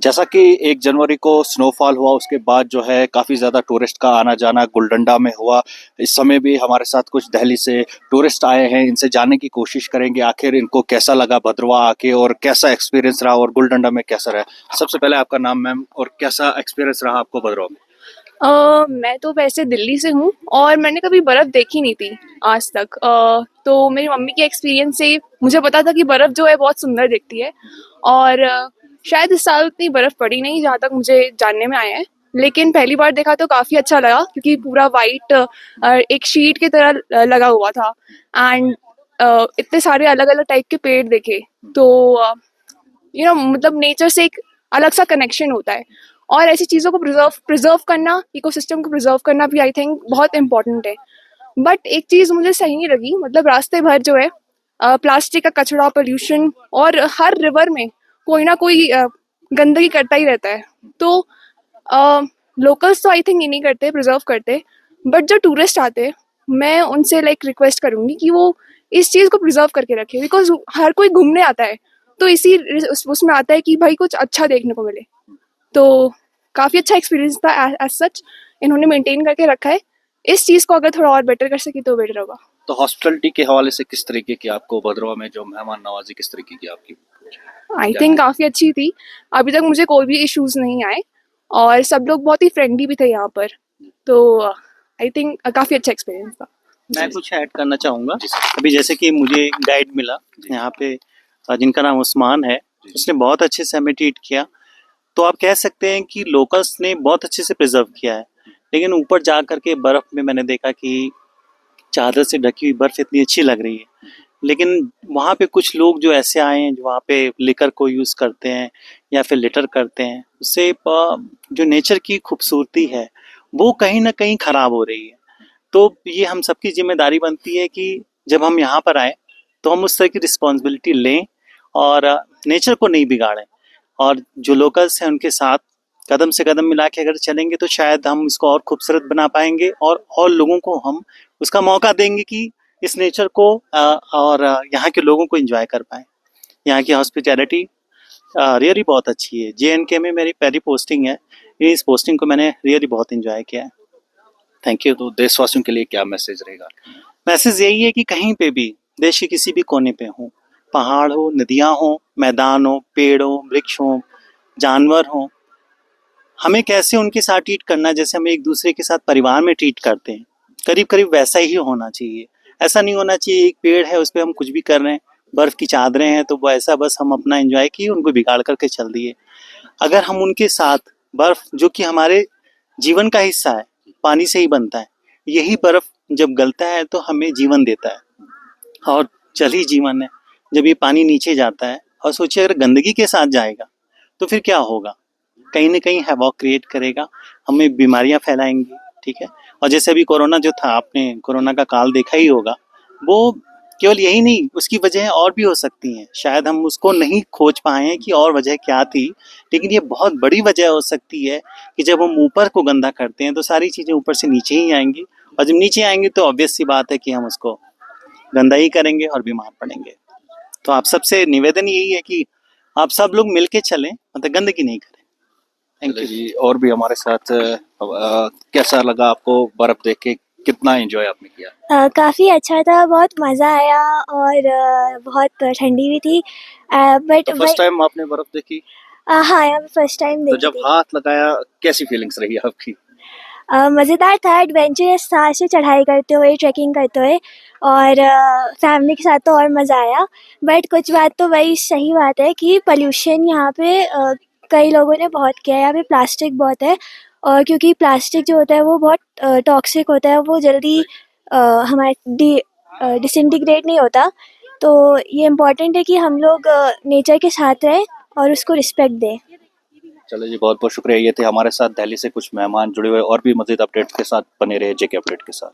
जैसा कि 1 जनवरी को स्नोफॉल हुआ, उसके बाद जो है काफ़ी ज़्यादा टूरिस्ट का आना जाना गुलडंडा में हुआ। इस समय भी हमारे साथ कुछ दिल्ली से टूरिस्ट आए हैं, इनसे जानने की कोशिश करेंगे आखिर इनको कैसा लगा भद्रवाह आके और कैसा एक्सपीरियंस रहा और गुलडंडा में कैसा रहा। सबसे पहले आपका नाम मैम और कैसा एक्सपीरियंस रहा आपको भद्रवाह में? मैं तो वैसे दिल्ली से हूँ और मैंने कभी बर्फ़ देखी नहीं थी आज तक। तो मेरी मम्मी के एक्सपीरियंस से मुझे पता था कि बर्फ़ जो है बहुत सुंदर दिखती है और शायद इस साल उतनी बर्फ़ पड़ी नहीं जहाँ तक मुझे जानने में आया है। लेकिन पहली बार देखा तो काफ़ी अच्छा लगा क्योंकि पूरा वाइट एक शीट की तरह लगा हुआ था एंड इतने सारे अलग-अलग टाइप के पेड़ देखे। तो मतलब नेचर से एक अलग सा कनेक्शन होता है और ऐसी चीज़ों को प्रिजर्व करना, इकोसिस्टम को प्रिजर्व करना भी आई थिंक बहुत इम्पोर्टेंट है। बट एक चीज़ मुझे सही नहीं लगी, मतलब रास्ते भर जो है प्लास्टिक का कचरा, पोल्यूशन और हर रिवर में कोई ना कोई गंदगी करता ही रहता है। तो लोकल्स तो आई थिंक ये नहीं करते, प्रिजर्व करते, बट जो टूरिस्ट आते हैं मैं उनसे लाइक रिक्वेस्ट करूँगी कि वो इस चीज़ को प्रिजर्व करके रखें बिकॉज हर कोई घूमने आता है तो इसी उसमें आता है कि भाई कुछ अच्छा देखने को मिले। तो काफ़ी अच्छा एक्सपीरियंस था एज सच, इन्होंने मेंटेन करके रखा है। इस चीज़ को अगर थोड़ा और बेटर कर सके तो बेटर होगा। तो हॉस्पिटलिटी के हवाले से किस तरीके की आपको भद्रवाह में जो मेहमान नवाजी किस तरीके की आपकी? आई क्या थिंक है? काफ़ी अच्छी थी, अभी तक मुझे कोई भी इश्यूज़ नहीं आए और सब लोग बहुत ही फ्रेंडली भी थे यहाँ पर। तो आई थिंक काफ़ी अच्छा एक्सपीरियंस था। मैं कुछ ऐड करना चाहूँगा। अभी जैसे कि मुझे गाइड मिला यहाँ पे, जिनका नाम उस्मान है, उसने बहुत अच्छे से हमें ट्रीट किया। तो आप कह सकते हैं कि लोकल्स ने बहुत अच्छे से प्रिजर्व किया है। लेकिन ऊपर जा कर के बर्फ़ में मैंने देखा कि चादर से ढकी हुई बर्फ़ इतनी अच्छी लग रही है। लेकिन वहाँ पे कुछ लोग जो ऐसे आए हैं जो वहाँ पे लिकर को यूज़ करते हैं या फिर लिटर करते हैं, उससे जो नेचर की खूबसूरती है वो कहीं ना कहीं ख़राब हो रही है। तो ये हम सबकी जिम्मेदारी बनती है कि जब हम यहाँ पर आए तो हम उस तरह की रिस्पॉन्सिबिलिटी लें और नेचर को नहीं बिगाड़ें। और जो लोकल्स हैं उनके साथ कदम से कदम मिला के अगर चलेंगे तो शायद हम इसको और खूबसूरत बना पाएंगे और लोगों को हम उसका मौका देंगे कि इस नेचर को और यहाँ के लोगों को एंजॉय कर पाएँ। यहाँ की हॉस्पिटैलिटी रियली बहुत अच्छी है। JNK में मेरी पहली पोस्टिंग है, इस पोस्टिंग को मैंने रियली बहुत एंजॉय किया है। Thank you. तो देशवासियों के लिए क्या मैसेज रहेगा? मैसेज यही है कि कहीं पे भी देश के किसी भी कोने पे हो, पहाड़ हो, नदियाँ हो, मैदान हो, पेड़ हो, वृक्ष हो, जानवर हो, हमें कैसे उनके साथ ट्रीट करना है जैसे हम एक दूसरे के साथ परिवार में ट्रीट करते हैं, करीब करीब वैसा ही होना चाहिए। ऐसा नहीं होना चाहिए एक पेड़ है उस पर हम कुछ भी कर रहे हैं, बर्फ की चादरें हैं तो वो ऐसा बस हम अपना एंजॉय किए उनको बिगाड़ करके चल दिए। अगर हम उनके साथ बर्फ जो कि हमारे जीवन का हिस्सा है, पानी से ही बनता है, यही बर्फ जब गलता है तो हमें जीवन देता है और जल ही जीवन है। जब ये पानी नीचे जाता है और सोचिए अगर गंदगी के साथ जाएगा तो फिर क्या होगा, कहीं ना कहीं हैवॉक क्रिएट करेगा, हमें बीमारियां फैलाएंगी। ठीक है। और जैसे अभी कोरोना जो था, आपने कोरोना का काल देखा ही होगा, वो केवल यही नहीं, उसकी वजह और भी हो सकती हैं, शायद हम उसको नहीं खोज पाए हैं कि और वजह क्या थी। लेकिन ये बहुत बड़ी वजह हो सकती है कि जब हम ऊपर को गंदा करते हैं तो सारी चीज़ें ऊपर से नीचे ही आएंगी और जब नीचे आएंगी तो ऑब्वियस सी बात है कि हम उसको गंदा ही करेंगे और बीमार पड़ेंगे। तो आप सबसे निवेदन यही है कि आप सब लोग मिलके चलें, मतलब गंदगी नहीं करें। थैंक चलिए यू। जी, और भी हमारे साथ कैसा लगा आपको बर्फ देख के, कितना एंजॉय आपने किया? काफ़ी अच्छा था, बहुत मज़ा आया और बहुत ठंडी भी थी। बट तो फर्स्ट टाइम आपने बर्फ देखी? हाँ, यहाँ पे फर्स्ट टाइम तो देखी जब थी। हाथ लगाया कैसी फीलिंग्स रही आपकी? मज़ेदार था, एडवेंचरस था ऐसे चढ़ाई करते हुए, ट्रैकिंग करते हुए और फैमिली के साथ तो और मज़ा आया। बट कुछ बात तो वही सही बात है कि पॉल्यूशन यहाँ पे कई लोगों ने बहुत किया है, यहाँ पे प्लास्टिक बहुत है और क्योंकि प्लास्टिक जो होता है वो बहुत टॉक्सिक होता है, वो जल्दी हमारे डिसइंटीग्रेट नहीं होता। तो ये इम्पोर्टेंट है कि हम लोग नेचर के साथ रहें और उसको रिस्पेक्ट दें। चलो जी, बहुत बहुत शुक्रिया। ये थे हमारे साथ दिल्ली से कुछ मेहमान जुड़े हुए, और भी मज़ीद अपडेट के साथ बने रहे JK अपडेट के साथ।